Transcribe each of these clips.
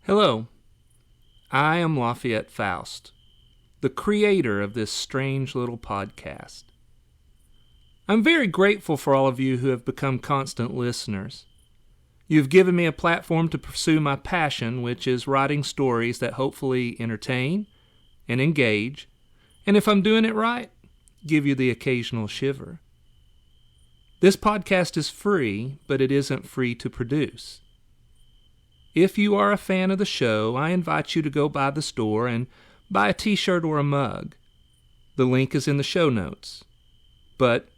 Hello, I am Lafayette Faust, the creator of this strange little podcast. I'm very grateful for all of you who have become constant listeners. You've given me a platform to pursue my passion, which is writing stories that hopefully entertain and engage, and if I'm doing it right, give you the occasional shiver. This podcast is free, but it isn't free to produce. If you are a fan of the show, I invite you to go by the store and buy a t-shirt or a mug. The link is in the show notes. But,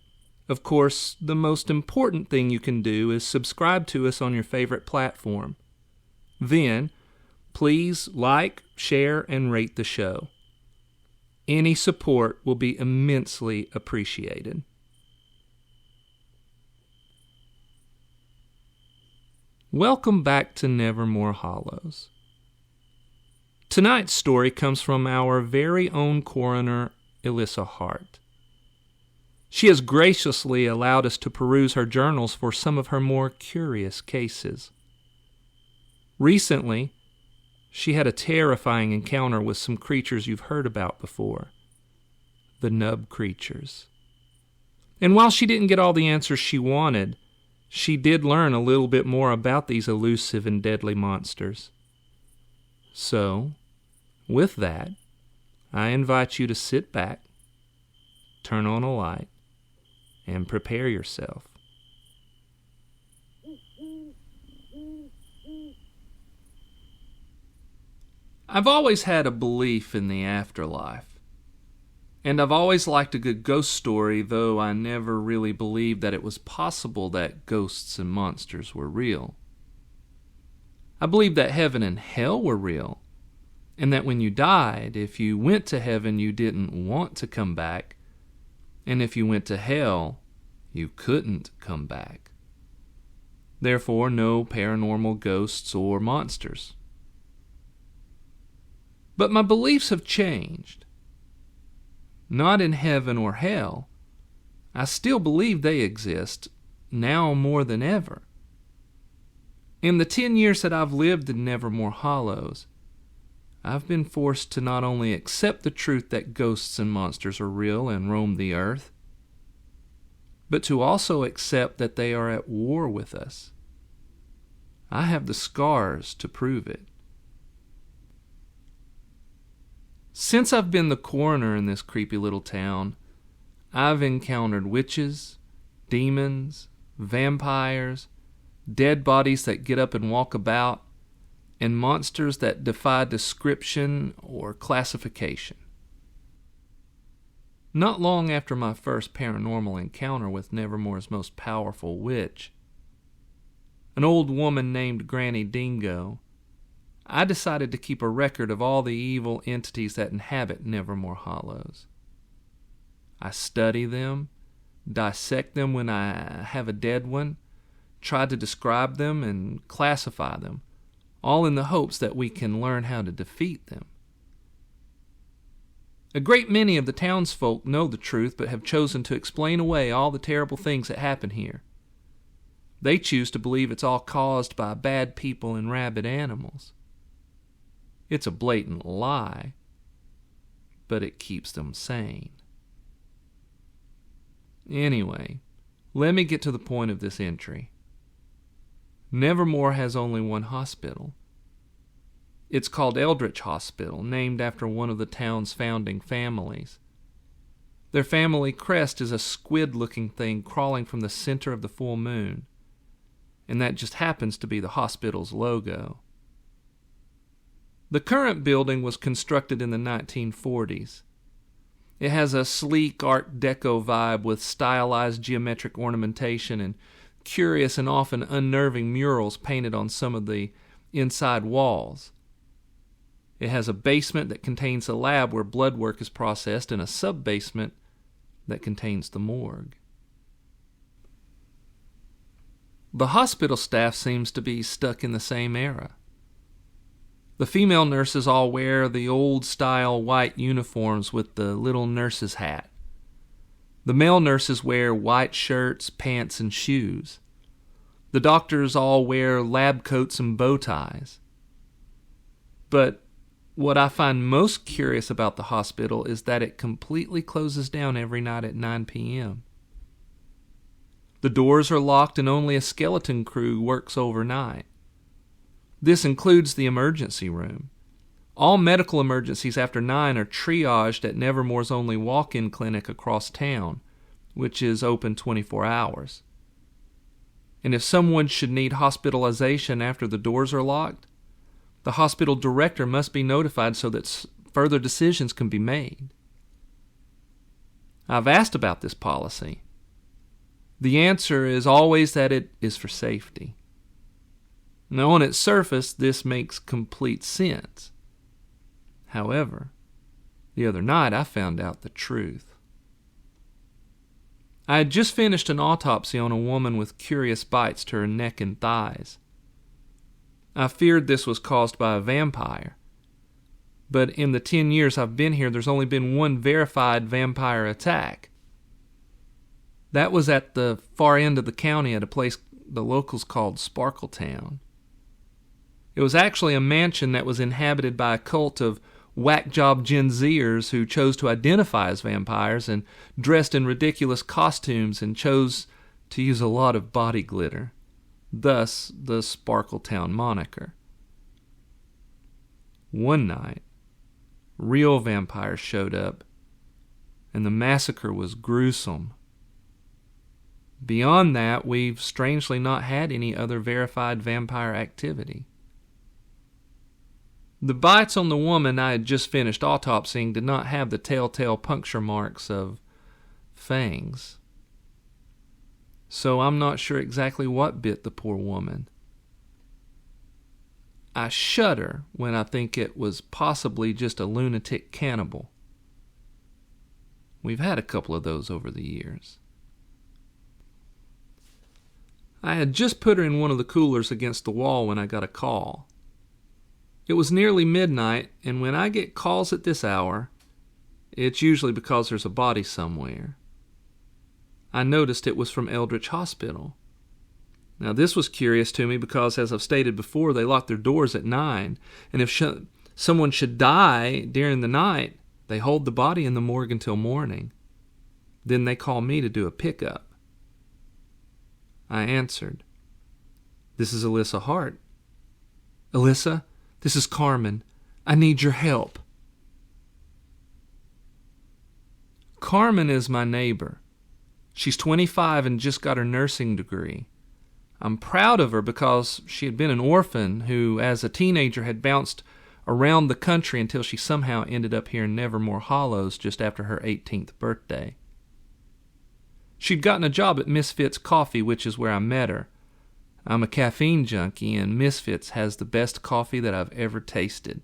of course, the most important thing you can do is subscribe to us on your favorite platform. Then, please like, share, and rate the show. Any support will be immensely appreciated. Welcome back to Nevermore Hollows. Tonight's story comes from our very own coroner, Elissa Heart. She has graciously allowed us to peruse her journals for some of her more curious cases. Recently, she had a terrifying encounter with some creatures you've heard about before, the nub creatures. And while she didn't get all the answers she wanted, she did learn a little bit more about these elusive and deadly monsters. So, with that, I invite you to sit back, turn on a light, and prepare yourself. I've always had a belief in the afterlife. And I've always liked a good ghost story, though I never really believed that it was possible that ghosts and monsters were real. I believed that heaven and hell were real, and that when you died, if you went to heaven, you didn't want to come back, and if you went to hell, you couldn't come back. Therefore, no paranormal ghosts or monsters. But my beliefs have changed. Not in heaven or hell. I still believe they exist, now more than ever. In the 10 years that I've lived in Nevermore Hollows, I've been forced to not only accept the truth that ghosts and monsters are real and roam the earth, but to also accept that they are at war with us. I have the scars to prove it. Since I've been the coroner in this creepy little town, I've encountered witches, demons, vampires, dead bodies that get up and walk about, and monsters that defy description or classification. Not long after my first paranormal encounter with Nevermore's most powerful witch, an old woman named Granny Dingo, I decided to keep a record of all the evil entities that inhabit Nevermore Hollows. I study them, dissect them when I have a dead one, try to describe them and classify them, all in the hopes that we can learn how to defeat them. A great many of the townsfolk know the truth but have chosen to explain away all the terrible things that happen here. They choose to believe it's all caused by bad people and rabid animals. It's a blatant lie, but it keeps them sane. Anyway, let me get to the point of this entry. Nevermore has only one hospital. It's called Eldritch Hospital, named after one of the town's founding families. Their family crest is a squid-looking thing crawling from the center of the full moon, and that just happens to be the hospital's logo. The current building was constructed in the 1940s. It has a sleek Art Deco vibe with stylized geometric ornamentation and curious and often unnerving murals painted on some of the inside walls. It has a basement that contains a lab where blood work is processed and a sub-basement that contains the morgue. The hospital staff seems to be stuck in the same era. The female nurses all wear the old-style white uniforms with the little nurse's hat. The male nurses wear white shirts, pants, and shoes. The doctors all wear lab coats and bow ties. But what I find most curious about the hospital is that it completely closes down every night at 9 p.m. The doors are locked and only a skeleton crew works overnight. This includes the emergency room. All medical emergencies after 9 are triaged at Nevermore's only walk-in clinic across town, which is open 24 hours. And if someone should need hospitalization after the doors are locked, the hospital director must be notified so that further decisions can be made. I've asked about this policy. The answer is always that it is for safety. Now, on its surface, this makes complete sense. However, the other night I found out the truth. I had just finished an autopsy on a woman with curious bites to her neck and thighs. I feared this was caused by a vampire, but in the 10 years I've been here, there's only been one verified vampire attack. That was at the far end of the county at a place the locals called Sparkletown. It was actually a mansion that was inhabited by a cult of whack-job Gen Zers who chose to identify as vampires and dressed in ridiculous costumes and chose to use a lot of body glitter. Thus, the Sparkletown moniker. One night, real vampires showed up, and the massacre was gruesome. Beyond that, we've strangely not had any other verified vampire activity. The bites on the woman I had just finished autopsying did not have the telltale puncture marks of fangs. So I'm not sure exactly what bit the poor woman. I shudder when I think it was possibly just a lunatic cannibal. We've had a couple of those over the years. I had just put her in one of the coolers against the wall when I got a call. It was nearly midnight, and when I get calls at this hour, it's usually because there's a body somewhere. I noticed it was from Eldridge Hospital. Now, this was curious to me because, as I've stated before, they lock their doors at 9, and if someone should die during the night, they hold the body in the morgue until morning. Then they call me to do a pickup. I answered. "This is Elissa Heart." "Elissa, this is Carmen. I need your help." Carmen is my neighbor. She's 25 and just got her nursing degree. I'm proud of her because she had been an orphan who, as a teenager, had bounced around the country until she somehow ended up here in Nevermore Hollows just after her 18th birthday. She'd gotten a job at Misfits Coffee, which is where I met her. I'm a caffeine junkie, and Misfits has the best coffee that I've ever tasted.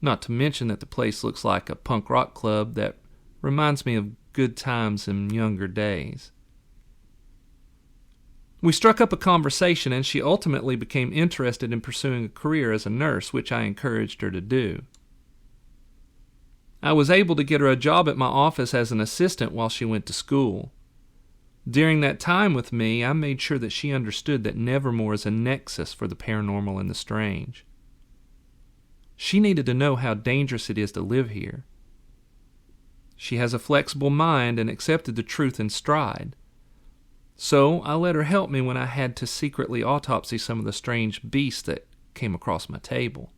Not to mention that the place looks like a punk rock club that reminds me of good times in younger days. We struck up a conversation, and she ultimately became interested in pursuing a career as a nurse, which I encouraged her to do. I was able to get her a job at my office as an assistant while she went to school. During that time with me, I made sure that she understood that Nevermore is a nexus for the paranormal and the strange. She needed to know how dangerous it is to live here. She has a flexible mind and accepted the truth in stride. So I let her help me when I had to secretly autopsy some of the strange beasts that came across my table.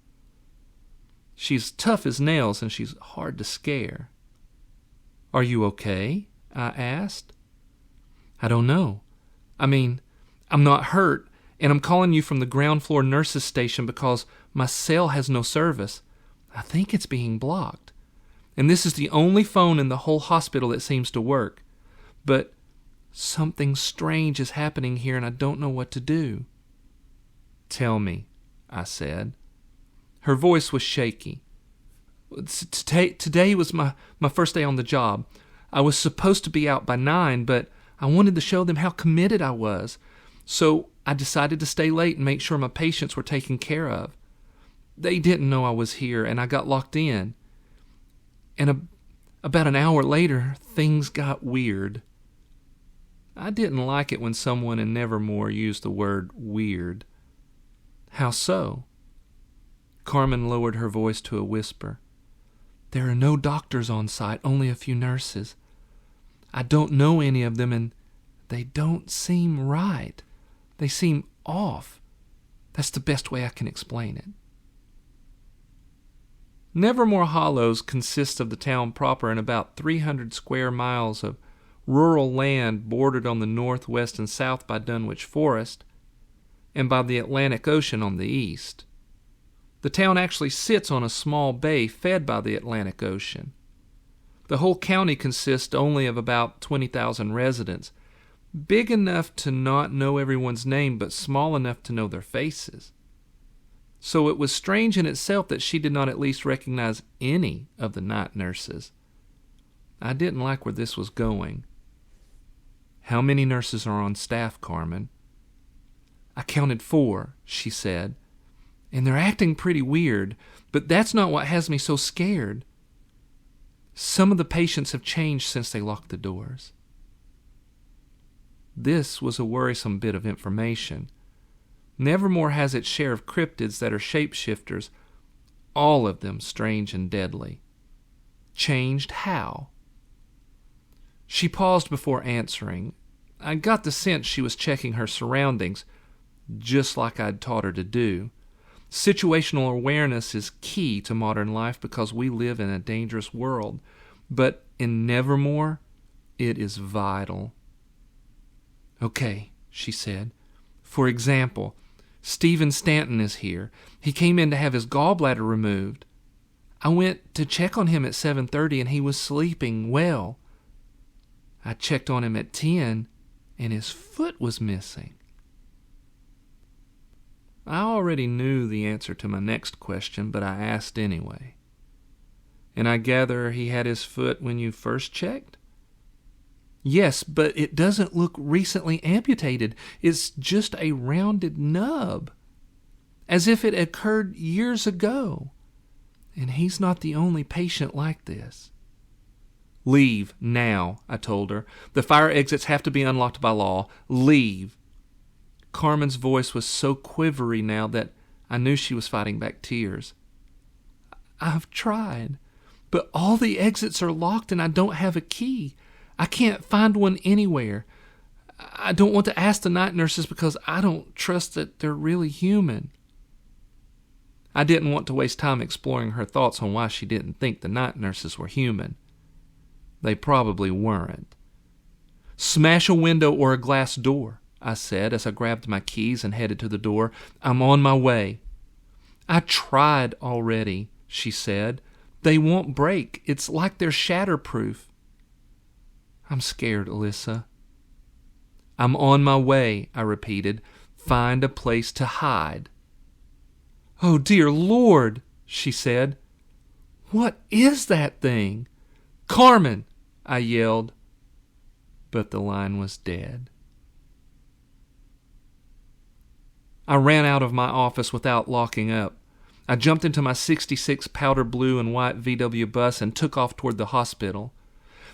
She's tough as nails and she's hard to scare. "Are you okay?" I asked. "I don't know. I mean, I'm not hurt, and I'm calling you from the ground floor nurses station because my cell has no service. I think it's being blocked. And this is the only phone in the whole hospital that seems to work. But something strange is happening here, and I don't know what to do." "Tell me," I said. Her voice was shaky. Today was my first day on the job. I was supposed to be out by 9, but I wanted to show them how committed I was. So I decided to stay late and make sure my patients were taken care of. They didn't know I was here, and I got locked in. And about an hour later, things got weird." I didn't like it when someone in Nevermore used the word weird. "How so?" Carmen lowered her voice to a whisper. "There are no doctors on site, only a few nurses. I don't know any of them, and they don't seem right. They seem off. That's the best way I can explain it." Nevermore Hollows consists of the town proper and about 300 square miles of rural land bordered on the north, west, and south by Dunwich Forest and by the Atlantic Ocean on the east. The town actually sits on a small bay fed by the Atlantic Ocean. The whole county consists only of about 20,000 residents, big enough to not know everyone's name but small enough to know their faces. So it was strange in itself that she did not at least recognize any of the night nurses. I didn't like where this was going. "How many nurses are on staff, Carmen?" "I counted 4, she said. "And they're acting pretty weird, but that's not what has me so scared. Some of the patients have changed since they locked the doors." This was a worrisome bit of information. Nevermore has its share of cryptids that are shapeshifters, all of them strange and deadly. Changed how? She paused before answering. I got the sense she was checking her surroundings, just like I'd taught her to do. Situational awareness is key to modern life because we live in a dangerous world, but in Nevermore, it is vital. "Okay," she said. "For example, Stephen Stanton is here. He came in to have his gallbladder removed. I went to check on him at 7:30 and he was sleeping well. I checked on him at 10 and his foot was missing." I already knew the answer to my next question, but I asked anyway. "And I gather he had his foot when you first checked?" "Yes, but it doesn't look recently amputated. It's just a rounded nub, as if it occurred years ago. And he's not the only patient like this." "Leave now," I told her. "The fire exits have to be unlocked by law. Leave." Carmen's voice was so quivery now that I knew she was fighting back tears. "I've tried, but all the exits are locked and I don't have a key. I can't find one anywhere. I don't want to ask the night nurses because I don't trust that they're really human." I didn't want to waste time exploring her thoughts on why she didn't think the night nurses were human. They probably weren't. "Smash a window or a glass door," I said as I grabbed my keys and headed to the door. "I'm on my way." "I tried already," she said. "They won't break. It's like they're shatterproof." "I'm scared, Elissa." "I'm on my way," I repeated. "Find a place to hide." "Oh, dear Lord," she said. "What is that thing?" "Carmen!" I yelled. But the line was dead. I ran out of my office without locking up. I jumped into my 66 powder blue and white VW bus and took off toward the hospital.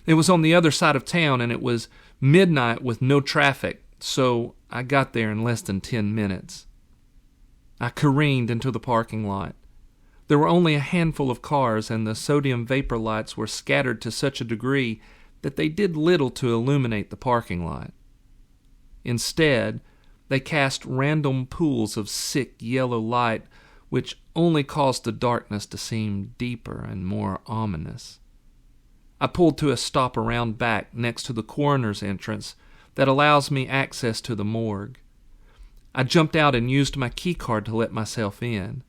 It was on the other side of town, and it was midnight with no traffic, so I got there in less than 10 minutes. I careened into the parking lot. There were only a handful of cars, and the sodium vapor lights were scattered to such a degree that they did little to illuminate the parking lot. Instead, they cast random pools of sick yellow light, which only caused the darkness to seem deeper and more ominous. I pulled to a stop around back next to the coroner's entrance that allows me access to the morgue. I jumped out and used my key card to let myself in.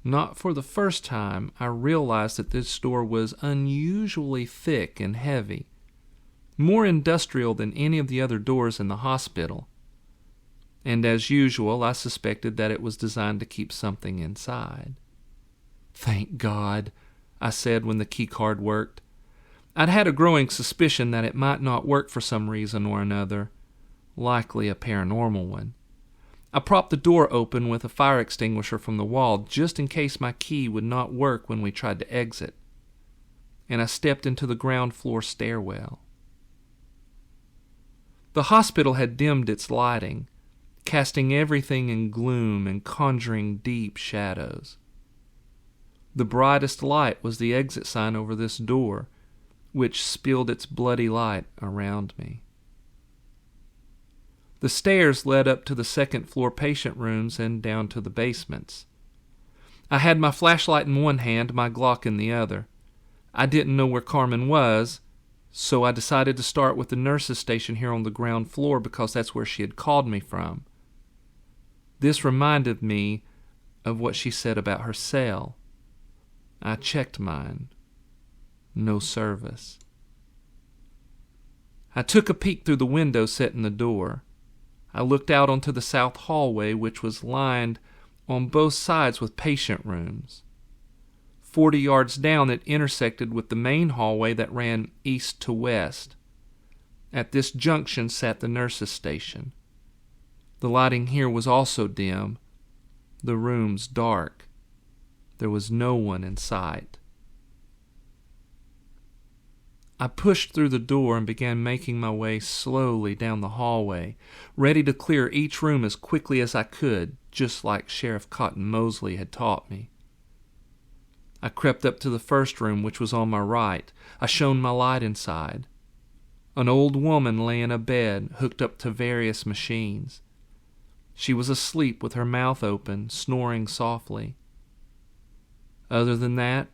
Not for the first time, I realized that this door was unusually thick and heavy, more industrial than any of the other doors in the hospital. And as usual, I suspected that it was designed to keep something inside. "Thank God," I said when the key card worked. I'd had a growing suspicion that it might not work for some reason or another, likely a paranormal one. I propped the door open with a fire extinguisher from the wall just in case my key would not work when we tried to exit, and I stepped into the ground floor stairwell. The hospital had dimmed its lighting, casting everything in gloom and conjuring deep shadows. The brightest light was the exit sign over this door, which spilled its bloody light around me. The stairs led up to the second-floor patient rooms and down to the basements. I had my flashlight in one hand, my Glock in the other. I didn't know where Carmen was, so I decided to start with the nurse's station here on the ground floor because that's where she had called me from. This reminded me of what she said about her cell. I checked mine. No service. I took a peek through the window set in the door. I looked out onto the south hallway, which was lined on both sides with patient rooms. 40 yards down, it intersected with the main hallway that ran east to west. At this junction sat the nurse's station. The lighting here was also dim, the rooms dark. There was no one in sight. I pushed through the door and began making my way slowly down the hallway, ready to clear each room as quickly as I could, just like Sheriff Cotton Mosley had taught me. I crept up to the first room, which was on my right. I shone my light inside. An old woman lay in a bed, hooked up to various machines. She was asleep with her mouth open, snoring softly. Other than that,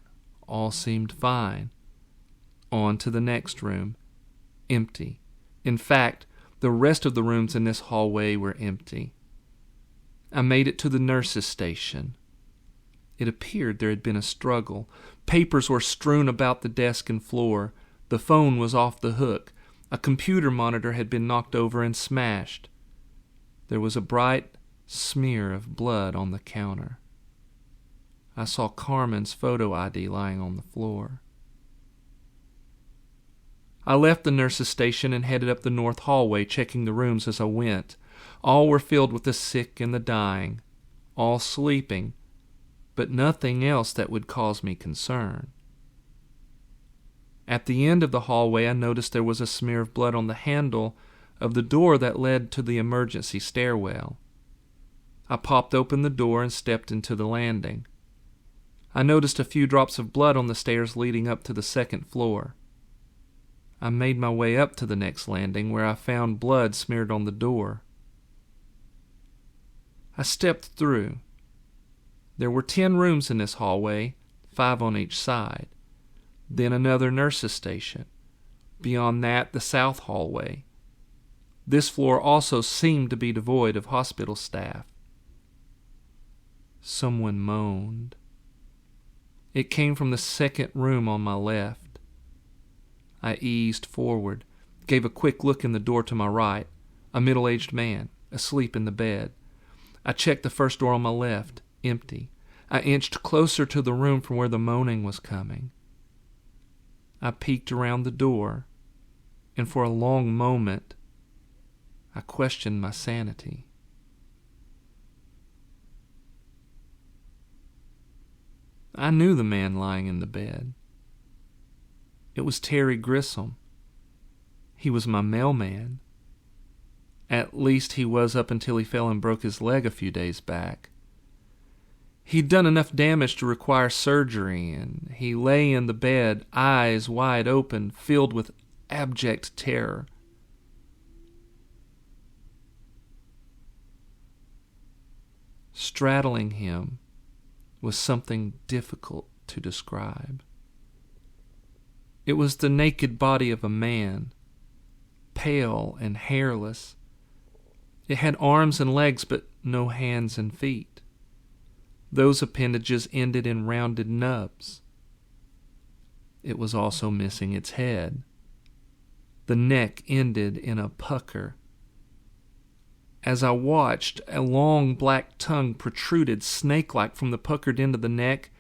all seemed fine. On to the next room. Empty. In fact, the rest of the rooms in this hallway were empty. I made it to the nurse's station. It appeared there had been a struggle. Papers were strewn about the desk and floor. The phone was off the hook. A computer monitor had been knocked over and smashed. There was a bright smear of blood on the counter. I saw Carmen's photo ID lying on the floor. I left the nurse's station and headed up the north hallway, checking the rooms as I went. All were filled with the sick and the dying, all sleeping, but nothing else that would cause me concern. At the end of the hallway, I noticed there was a smear of blood on the handle of the door that led to the emergency stairwell. I popped open the door and stepped into the landing. I noticed a few drops of blood on the stairs leading up to the second floor. I made my way up to the next landing, where I found blood smeared on the door. I stepped through. There were 10 rooms in this hallway, 5 on each side. Then another nurse's station. Beyond that, the south hallway. This floor also seemed to be devoid of hospital staff. Someone moaned. It came from the second room on my left. I eased forward, gave a quick look in the door to my right. A middle-aged man, asleep in the bed. I checked the first door on my left, empty. I inched closer to the room from where the moaning was coming. I peeked around the door, and for a long moment, I questioned my sanity. I knew the man lying in the bed. It was Terry Grissom. He was my mailman. At least he was up until he fell and broke his leg a few days back. He'd done enough damage to require surgery, and he lay in the bed, eyes wide open, filled with abject terror. Straddling him was something difficult to describe. It was the naked body of a man, pale and hairless. It had arms and legs, but no hands and feet. Those appendages ended in rounded nubs. It was also missing its head. The neck ended in a pucker. As I watched, a long black tongue protruded snake-like from the puckered end of the neck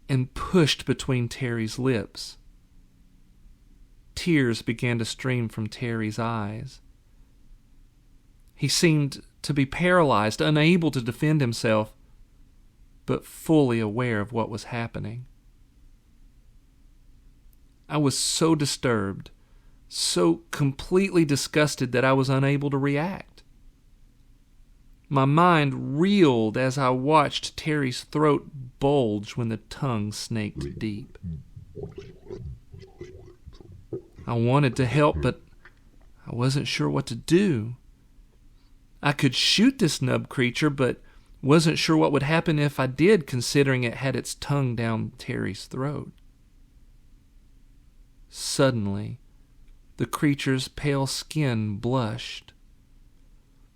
and pushed between Terry's lips. Tears began to stream from Terry's eyes. He seemed to be paralyzed, unable to defend himself, but fully aware of what was happening. I was so disturbed, so completely disgusted that I was unable to react. My mind reeled as I watched Terry's throat bulge when the tongue snaked deep. I wanted to help, but I wasn't sure what to do. I could shoot this nub creature, but wasn't sure what would happen if I did, considering it had its tongue down Terry's throat. Suddenly, the creature's pale skin blushed.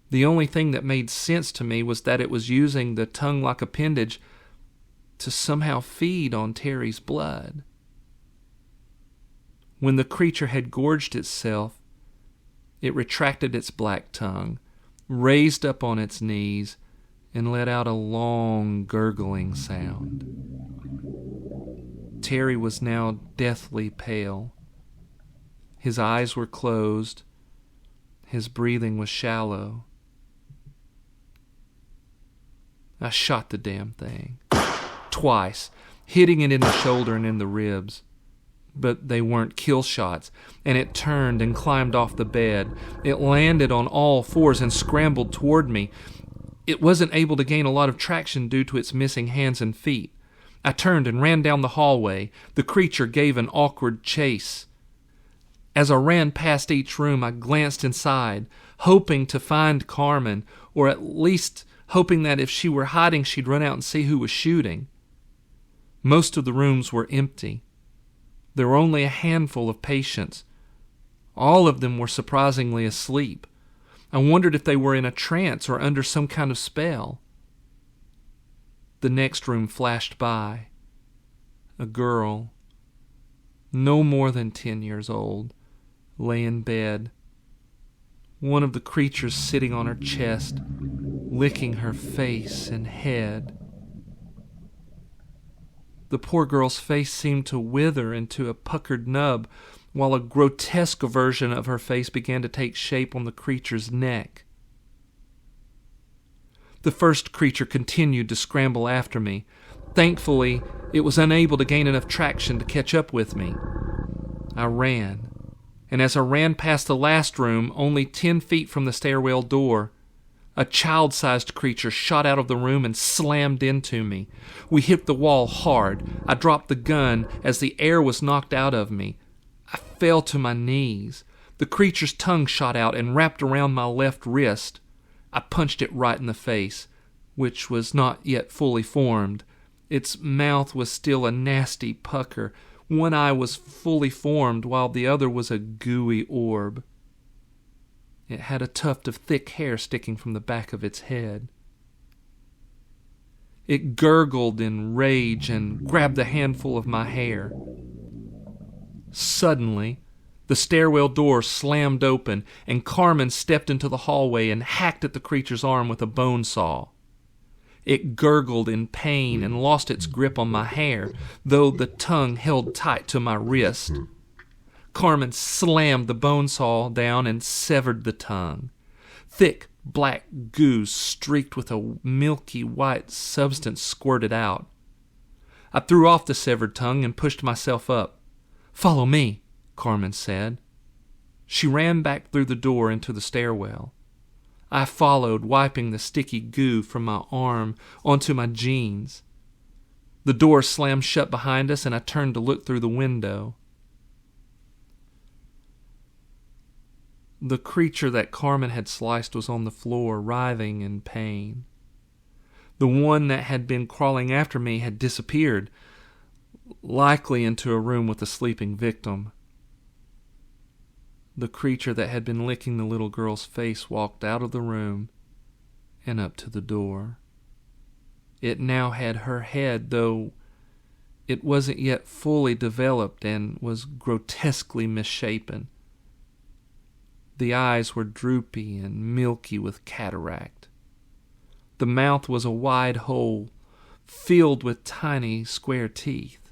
The only thing that made sense to me was that it was using the tongue-like appendage to somehow feed on Terry's blood. When the creature had gorged itself, it retracted its black tongue, raised up on its knees, and let out a long, gurgling sound. Terry was now deathly pale. His eyes were closed. His breathing was shallow. I shot the damn thing. Twice, hitting it in the shoulder and in the ribs. But they weren't kill shots, and it turned and climbed off the bed. It landed on all fours and scrambled toward me. It wasn't able to gain a lot of traction due to its missing hands and feet. I turned and ran down the hallway. The creature gave an awkward chase. As I ran past each room, I glanced inside, hoping to find Carmen, or at least hoping that if she were hiding, she'd run out and see who was shooting. Most of the rooms were empty. There were only a handful of patients. All of them were surprisingly asleep. I wondered if they were in a trance or under some kind of spell. The next room flashed by. A girl, no more than 10 years old, lay in bed. One of the creatures sitting on her chest, licking her face and head. The poor girl's face seemed to wither into a puckered nub, while a grotesque version of her face began to take shape on the creature's neck. The first creature continued to scramble after me. Thankfully, it was unable to gain enough traction to catch up with me. I ran, and as I ran past the last room, only 10 feet from the stairwell door, a child-sized creature shot out of the room and slammed into me. We hit the wall hard. I dropped the gun as the air was knocked out of me. I fell to my knees. The creature's tongue shot out and wrapped around my left wrist. I punched it right in the face, which was not yet fully formed. Its mouth was still a nasty pucker. One eye was fully formed, while the other was a gooey orb. It had a tuft of thick hair sticking from the back of its head. It gurgled in rage and grabbed a handful of my hair. Suddenly, the stairwell door slammed open, and Carmen stepped into the hallway and hacked at the creature's arm with a bone saw. It gurgled in pain and lost its grip on my hair, though the tongue held tight to my wrist. Carmen slammed the bone saw down and severed the tongue. Thick black goo streaked with a milky white substance squirted out. I threw off the severed tongue and pushed myself up. "Follow me," Carmen said. She ran back through the door into the stairwell. I followed, wiping the sticky goo from my arm onto my jeans. The door slammed shut behind us, and I turned to look through the window. The creature that Carmen had sliced was on the floor, writhing in pain. The one that had been crawling after me had disappeared, likely into a room with a sleeping victim. The creature that had been licking the little girl's face walked out of the room and up to the door. It now had her head, though it wasn't yet fully developed and was grotesquely misshapen. The eyes were droopy and milky with cataract. The mouth was a wide hole filled with tiny square teeth.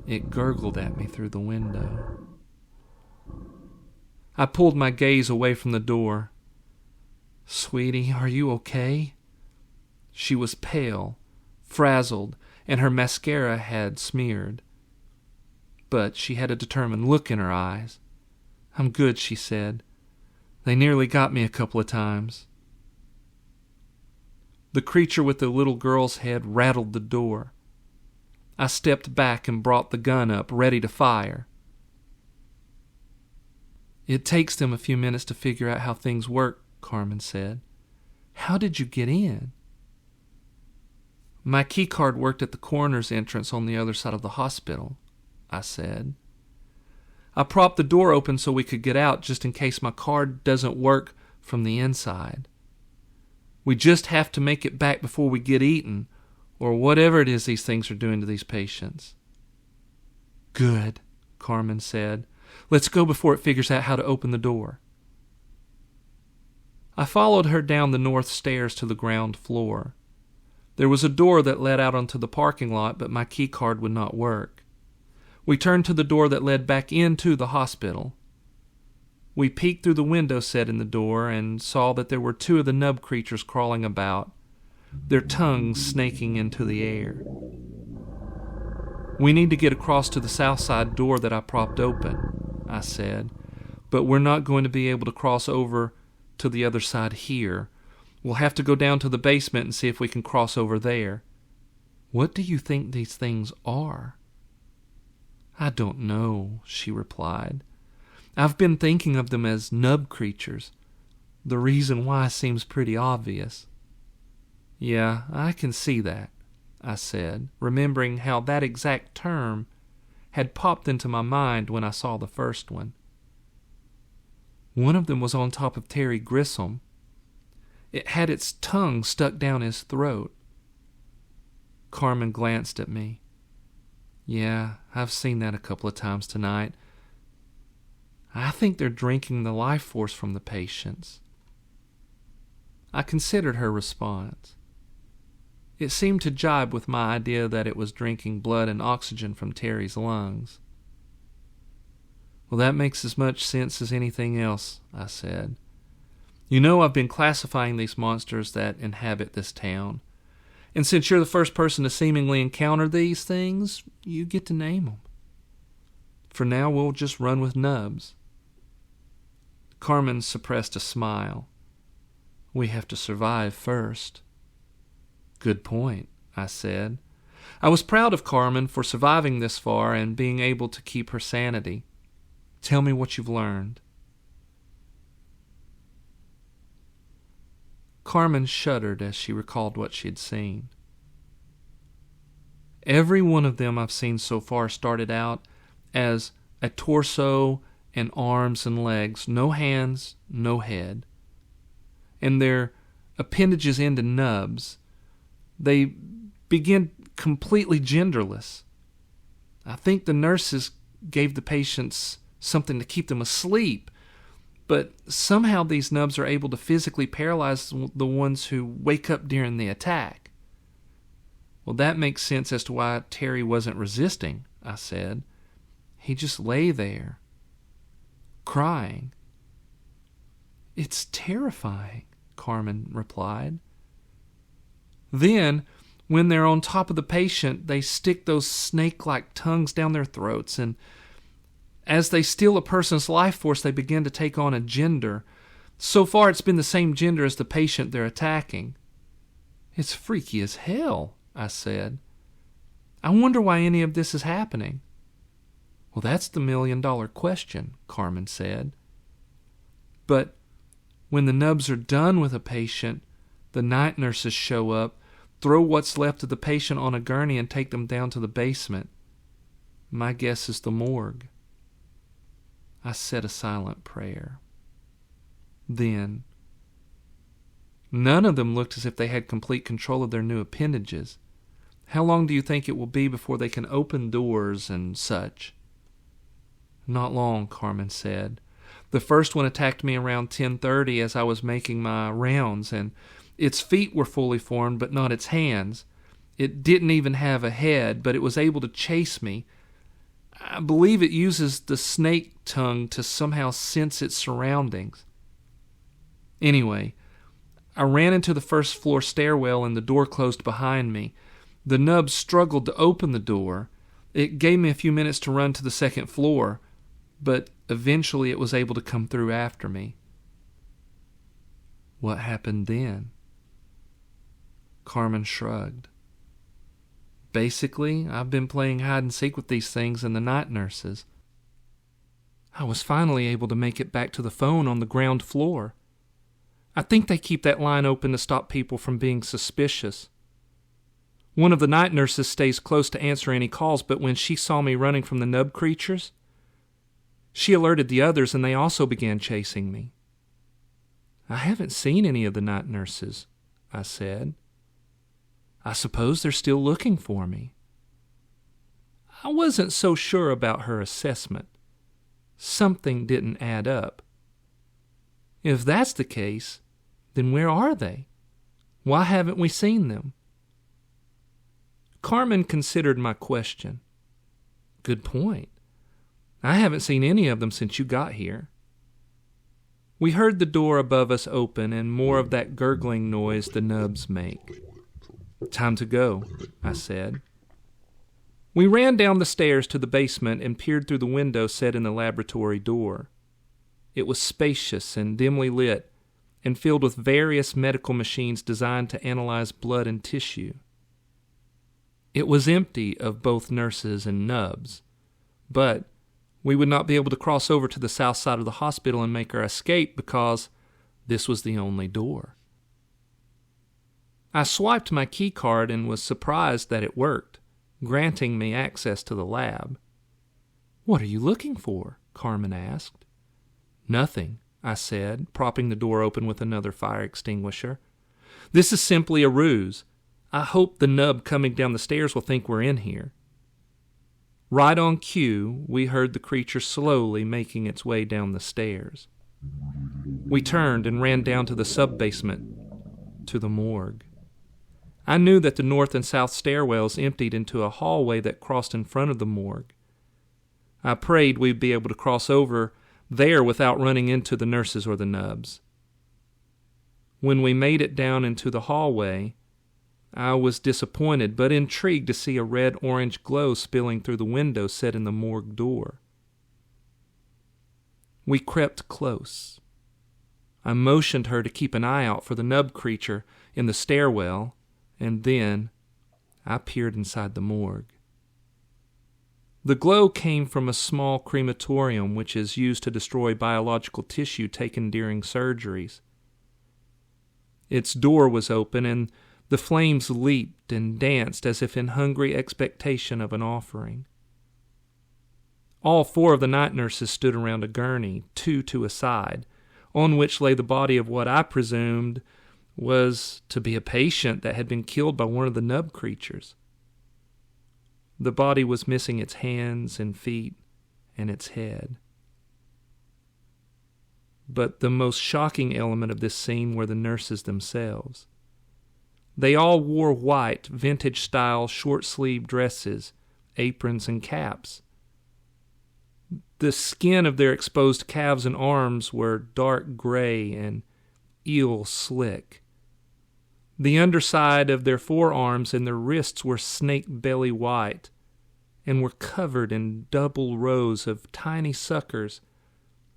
It gurgled at me through the window. I pulled my gaze away from the door. "Sweetie, are you okay?" She was pale, frazzled, and her mascara had smeared. But she had a determined look in her eyes. "I'm good," she said. "They nearly got me a couple of times." The creature with the little girl's head rattled the door. I stepped back and brought the gun up, ready to fire. "It takes them a few minutes to figure out how things work," Carmen said. "How did you get in?" "My key card worked at the coroner's entrance on the other side of the hospital," I said. "I propped the door open so we could get out just in case my card doesn't work from the inside. We just have to make it back before we get eaten, or whatever it is these things are doing to these patients." "Good," Carmen said. "Let's go before it figures out how to open the door." I followed her down the north stairs to the ground floor. There was a door that led out onto the parking lot, but my key card would not work. We turned to the door that led back into the hospital. We peeked through the window set in the door and saw that there were 2 of the nub creatures crawling about, their tongues snaking into the air. "We need to get across to the south side door that I propped open," I said, "but we're not going to be able to cross over to the other side here. We'll have to go down to the basement and see if we can cross over there." "What do you think these things are?" "I don't know," she replied. "I've been thinking of them as nub creatures. The reason why seems pretty obvious." "Yeah, I can see that," I said, remembering how that exact term had popped into my mind when I saw the first one. "One of them was on top of Terry Grissom. It had its tongue stuck down his throat." Carmen glanced at me. "Yeah, I've seen that a couple of times tonight. I think they're drinking the life force from the patients." I considered her response. It seemed to jibe with my idea that it was drinking blood and oxygen from Terry's lungs. "Well, that makes as much sense as anything else," I said. "You know, I've been classifying these monsters that inhabit this town. And since you're the first person to seemingly encounter these things, you get to name them. For now, we'll just run with nubs." Carmen suppressed a smile. "We have to survive first." "Good point," I said. I was proud of Carmen for surviving this far and being able to keep her sanity. "Tell me what you've learned." Carmen shuddered as she recalled what she had seen. "Every one of them I've seen so far started out as a torso and arms and legs, no hands, no head. And their appendages into nubs. They begin completely genderless. I think the nurses gave the patients something to keep them asleep, but somehow these nubs are able to physically paralyze the ones who wake up during the attack." "Well, that makes sense as to why Terry wasn't resisting," I said. "He just lay there, crying." "It's terrifying," Carmen replied. "Then, when they're on top of the patient, they stick those snake-like tongues down their throats, and as they steal a person's life force, they begin to take on a gender. So far, it's been the same gender as the patient they're attacking." "It's freaky as hell," I said. "I wonder why any of this is happening." "Well, that's the million-dollar question," Carmen said. "But when the nubs are done with a patient, the night nurses show up, throw what's left of the patient on a gurney, and take them down to the basement. My guess is the morgue." I said a silent prayer. Then, "None of them looked as if they had complete control of their new appendages. How long do you think it will be before they can open doors and such?" "Not long," Carmen said. "The first one attacked me around 10:30 as I was making my rounds, and its feet were fully formed, but not its hands. It didn't even have a head, but it was able to chase me. I believe it uses the snake tongue to somehow sense its surroundings. Anyway, I ran into the first floor stairwell and the door closed behind me. The nub struggled to open the door. It gave me a few minutes to run to the second floor, but eventually it was able to come through after me." "What happened then?" Carmen shrugged. Basically, I've been playing hide and seek with these things and the night nurses. I was finally able to make it back to the phone on the ground floor. I think they keep that line open to stop people from being suspicious. One of the night nurses stays close to answer any calls, but when she saw me running from the nub creatures, she alerted the others and they also began chasing me. I haven't seen any of the night nurses, I said. I suppose they're still looking for me. I wasn't so sure about her assessment. Something didn't add up. If that's the case, then where are they? Why haven't we seen them? Carmen considered my question. Good point. I haven't seen any of them since you got here. We heard the door above us open and more of that gurgling noise the nubs make. Time to go, I said. We ran down the stairs to the basement and peered through the window set in the laboratory door. It was spacious and dimly lit and filled with various medical machines designed to analyze blood and tissue. It was empty of both nurses and nubs, but we would not be able to cross over to the south side of the hospital and make our escape because this was the only door. I swiped my key card and was surprised that it worked, granting me access to the lab. What are you looking for? Carmen asked. Nothing, I said, propping the door open with another fire extinguisher. This is simply a ruse. I hope the nub coming down the stairs will think we're in here. Right on cue, we heard the creature slowly making its way down the stairs. We turned and ran down to the sub-basement, to the morgue. I knew that the north and south stairwells emptied into a hallway that crossed in front of the morgue. I prayed we'd be able to cross over there without running into the nurses or the nubs. When we made it down into the hallway, I was disappointed but intrigued to see a red-orange glow spilling through the window set in the morgue door. We crept close. I motioned her to keep an eye out for the nub creature in the stairwell, and then I peered inside the morgue. The glow came from a small crematorium which is used to destroy biological tissue taken during surgeries. Its door was open, and the flames leaped and danced as if in hungry expectation of an offering. All 4 of the night nurses stood around a gurney, 2 to a side, on which lay the body of what I presumed was to be a patient that had been killed by one of the nub creatures. The body was missing its hands and feet and its head. But the most shocking element of this scene were the nurses themselves. They all wore white, vintage-style, short-sleeved dresses, aprons, and caps. The skin of their exposed calves and arms were dark gray and eel slick. The underside of their forearms and their wrists were snake belly white and were covered in double rows of tiny suckers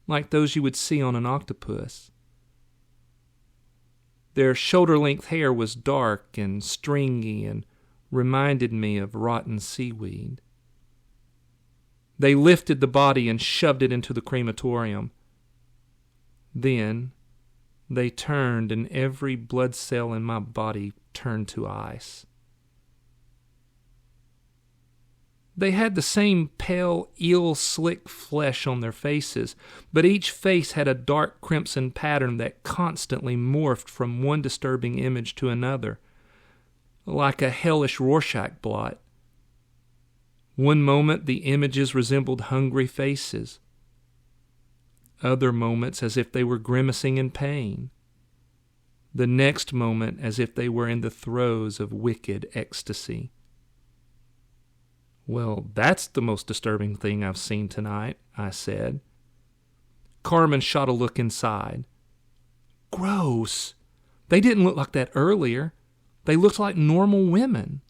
like those you would see on an octopus. Their shoulder-length hair was dark and stringy and reminded me of rotten seaweed. They lifted the body and shoved it into the crematorium. Then they turned, and every blood cell in my body turned to ice. They had the same pale, eel-slick flesh on their faces, but each face had a dark crimson pattern that constantly morphed from one disturbing image to another, like a hellish Rorschach blot. One moment the images resembled hungry faces. Other moments as if they were grimacing in pain. The next moment as if they were in the throes of wicked ecstasy. Well, that's the most disturbing thing I've seen tonight, I said. Carmen shot a look inside. Gross! They didn't look like that earlier. They looked like normal women.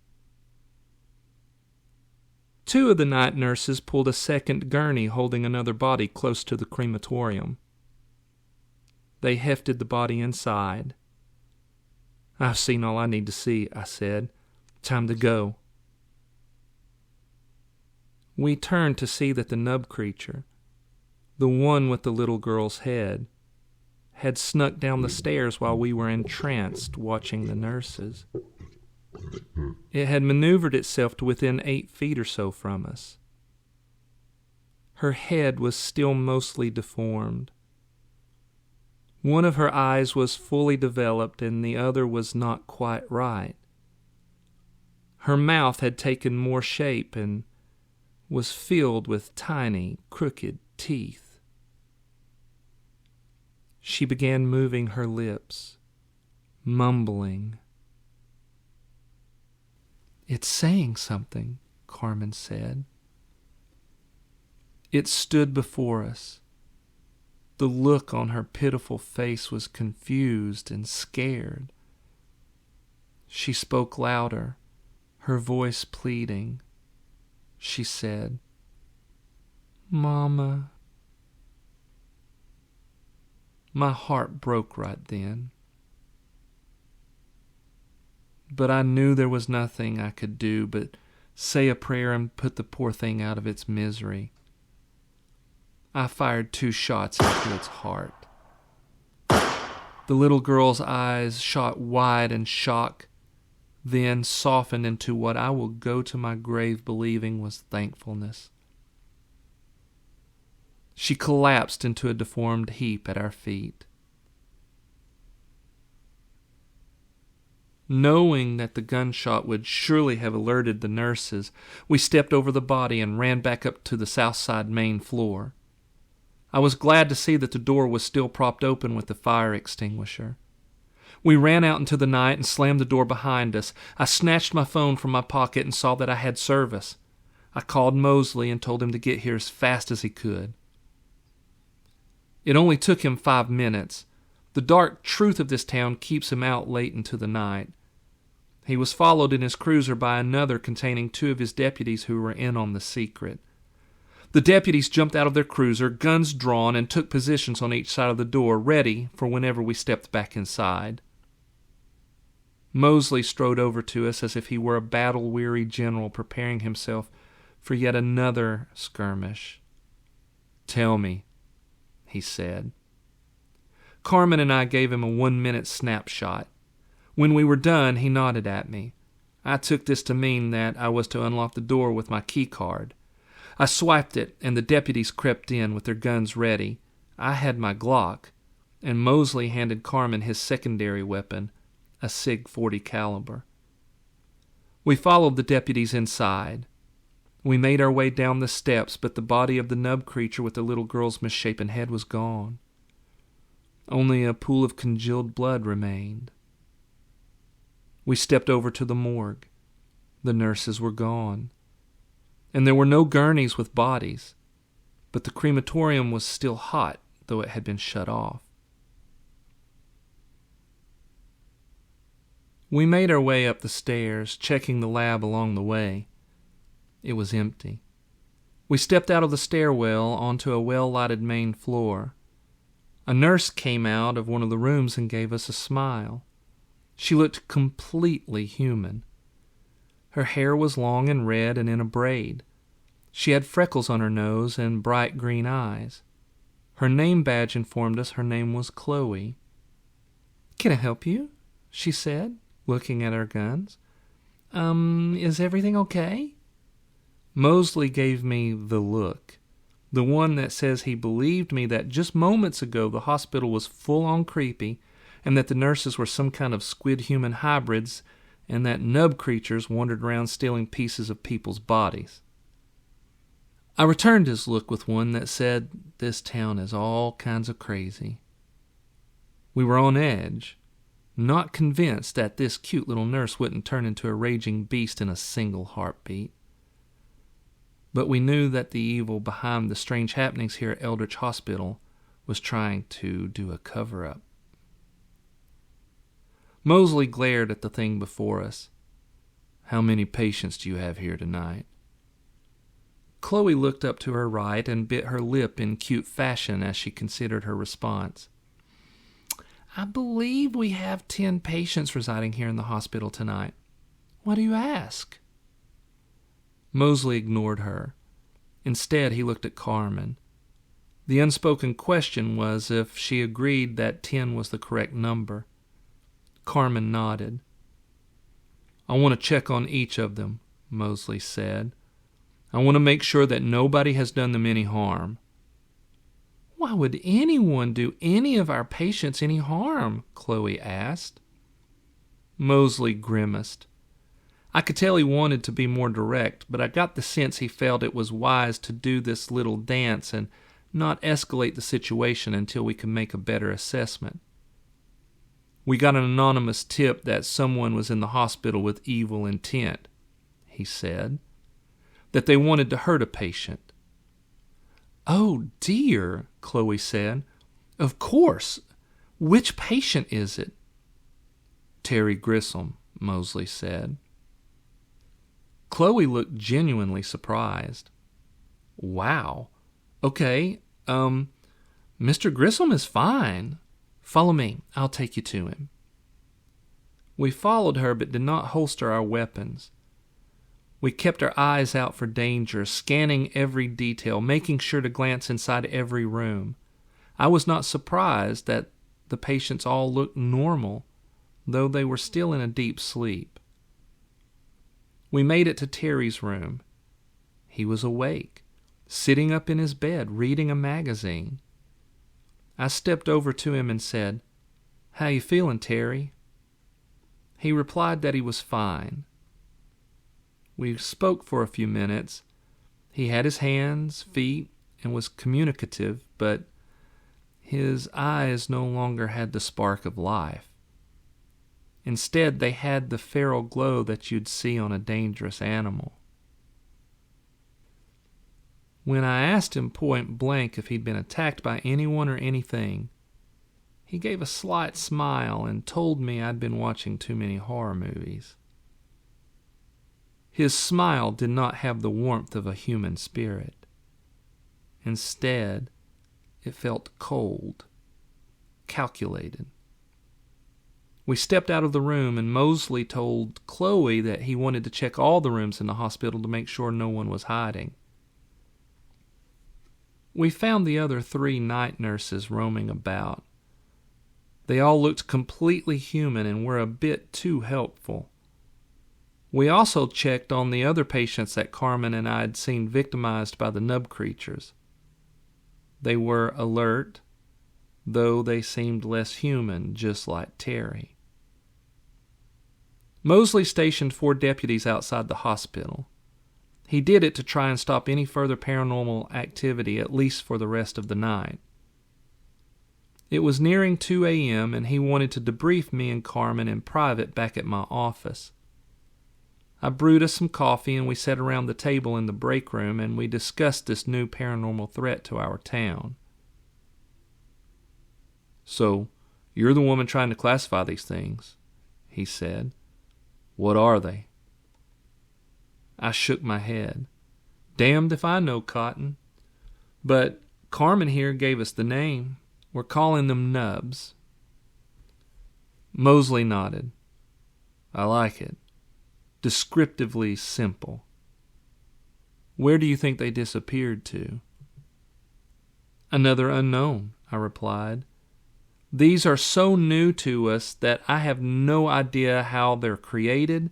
2 of the night nurses pulled a second gurney holding another body close to the crematorium. They hefted the body inside. "I've seen all I need to see," I said. "Time to go." We turned to see that the nub creature, the one with the little girl's head, had snuck down the stairs while we were entranced watching the nurses. It had maneuvered itself to within 8 feet or so from us. Her head was still mostly deformed. One of her eyes was fully developed and the other was not quite right. Her mouth had taken more shape and was filled with tiny, crooked teeth. She began moving her lips, mumbling. "It's saying something," Carmen said. It stood before us. The look on her pitiful face was confused and scared. She spoke louder, her voice pleading. She said, "Mama." My heart broke right then. But I knew there was nothing I could do but say a prayer and put the poor thing out of its misery. I fired 2 shots into its heart. The little girl's eyes shot wide in shock, then softened into what I will go to my grave believing was thankfulness. She collapsed into a deformed heap at our feet. Knowing that the gunshot would surely have alerted the nurses, we stepped over the body and ran back up to the south side main floor. I was glad to see that the door was still propped open with the fire extinguisher. We ran out into the night and slammed the door behind us. I snatched my phone from my pocket and saw that I had service. I called Mosley and told him to get here as fast as he could. It only took him 5 minutes. The dark truth of this town keeps him out late into the night. He was followed in his cruiser by another containing 2 of his deputies who were in on the secret. The deputies jumped out of their cruiser, guns drawn, and took positions on each side of the door, ready for whenever we stepped back inside. Mosley strode over to us as if he were a battle-weary general preparing himself for yet another skirmish. "Tell me," he said. Carmen and I gave him a 1-minute snapshot. When we were done, he nodded at me. I took this to mean that I was to unlock the door with my key card. I swiped it, and the deputies crept in with their guns ready. I had my Glock, and Mosley handed Carmen his secondary weapon, a SIG 40 caliber. We followed the deputies inside. We made our way down the steps, but the body of the nub creature with the little girl's misshapen head was gone. Only a pool of congealed blood remained. We stepped over to the morgue. The nurses were gone. And there were no gurneys with bodies, but the crematorium was still hot, though it had been shut off. We made our way up the stairs, checking the lab along the way. It was empty. We stepped out of the stairwell onto a well-lighted main floor. A nurse came out of one of the rooms and gave us a smile. She looked completely human. Her hair was long and red and in a braid. She had freckles on her nose and bright green eyes. Her name badge informed us her name was Chloe. "Can I help you?" she said, looking at our guns. Is everything okay?" Mosley gave me the look, the one that says he believed me that just moments ago the hospital was full-on creepy and that the nurses were some kind of squid-human hybrids and that nub creatures wandered around stealing pieces of people's bodies. I returned his look with one that said, "This town is all kinds of crazy." We were on edge, not convinced that this cute little nurse wouldn't turn into a raging beast in a single heartbeat. But we knew that the evil behind the strange happenings here at Eldritch Hospital was trying to do a cover-up. Mosley glared at the thing before us. "How many patients do you have here tonight?" Chloe looked up to her right and bit her lip in cute fashion as she considered her response. I believe we have 10 patients residing here in the hospital tonight. Why do you ask? Mosley ignored her. Instead, he looked at Carmen. The unspoken question was if she agreed that 10 was the correct number. Carmen nodded. I want to check on each of them, Mosley said. I want to make sure that nobody has done them any harm. Why would anyone do any of our patients any harm? Chloe asked. Mosley grimaced. I could tell he wanted to be more direct, but I got the sense he felt it was wise to do this little dance and not escalate the situation until we could make a better assessment. We got an anonymous tip that someone was in the hospital with evil intent, he said, that they wanted to hurt a patient. Oh, dear, Chloe said. Of course. Which patient is it? Terry Grissom, Mosley said. Chloe looked genuinely surprised. Wow. Okay, Mr. Grissom is fine. Follow me. I'll take you to him. We followed her but did not holster our weapons. We kept our eyes out for danger, scanning every detail, making sure to glance inside every room. I was not surprised that the patients all looked normal, though they were still in a deep sleep. We made it to Terry's room. He was awake, sitting up in his bed, reading a magazine. I stepped over to him and said, "How you feeling, Terry?" He replied that he was fine. We spoke for a few minutes. He had his hands, feet, and was communicative, but his eyes no longer had the spark of life. Instead, they had the feral glow that you'd see on a dangerous animal. When I asked him point blank if he'd been attacked by anyone or anything, he gave a slight smile and told me I'd been watching too many horror movies. His smile did not have the warmth of a human spirit. Instead, it felt cold, calculated. We stepped out of the room, and Mosley told Chloe that he wanted to check all the rooms in the hospital to make sure no one was hiding. We found the other 3 night nurses roaming about. They all looked completely human and were a bit too helpful. We also checked on the other patients that Carmen and I had seen victimized by the nub creatures. They were alert, though they seemed less human, just like Terry. Mosley stationed 4 deputies outside the hospital. He did it to try and stop any further paranormal activity, at least for the rest of the night. It was nearing 2 a.m., and he wanted to debrief me and Carmen in private back at my office. I brewed us some coffee, and we sat around the table in the break room, and we discussed this new paranormal threat to our town. So, you're the woman trying to classify these things, he said. What are they? I shook my head. Damned if I know, Cotton. But Carmen here gave us the name. We're calling them nubs. Mosley nodded. I like it. Descriptively simple. Where do you think they disappeared to? Another unknown, I replied. These are so new to us that I have no idea how they're created,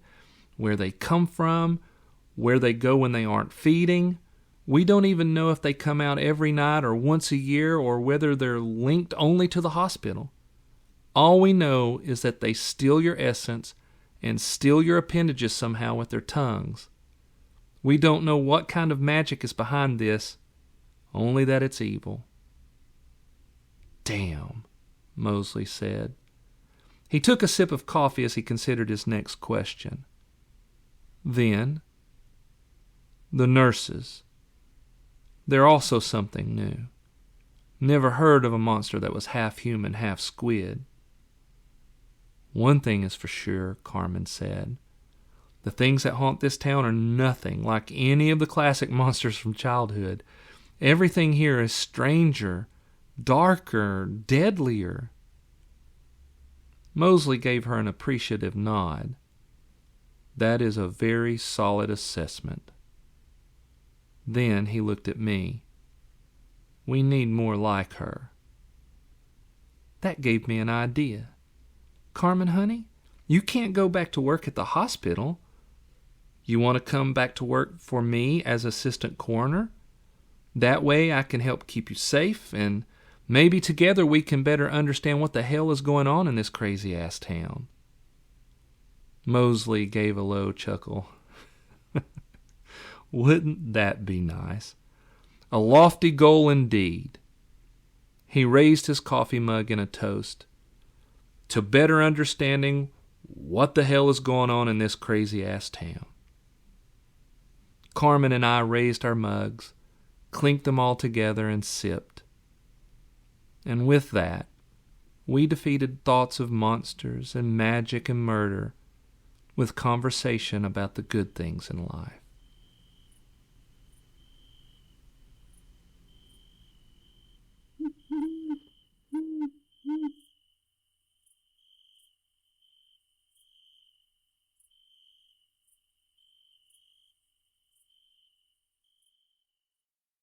where they come from, where they go when they aren't feeding. We don't even know if they come out every night or once a year or whether they're linked only to the hospital. All we know is that they steal your essence and steal your appendages somehow with their tongues. We don't know what kind of magic is behind this, only that it's evil. Damn, Mosley said. He took a sip of coffee as he considered his next question. Then, the nurses. They're also something new. Never heard of a monster that was half human, half squid. One thing is for sure, Carmen said. The things that haunt this town are nothing like any of the classic monsters from childhood. Everything here is stranger, darker, deadlier. Mosley gave her an appreciative nod. That is a very solid assessment. Then he looked at me. We need more like her. That gave me an idea. Carmen, honey, you can't go back to work at the hospital. You want to come back to work for me as assistant coroner? That way I can help keep you safe, and maybe together we can better understand what the hell is going on in this crazy-ass town. Mosley gave a low chuckle. Wouldn't that be nice? A lofty goal indeed. He raised his coffee mug in a toast to better understanding what the hell is going on in this crazy-ass town. Carmen and I raised our mugs, clinked them all together, and sipped. And with that, we defeated thoughts of monsters and magic and murder with conversation about the good things in life.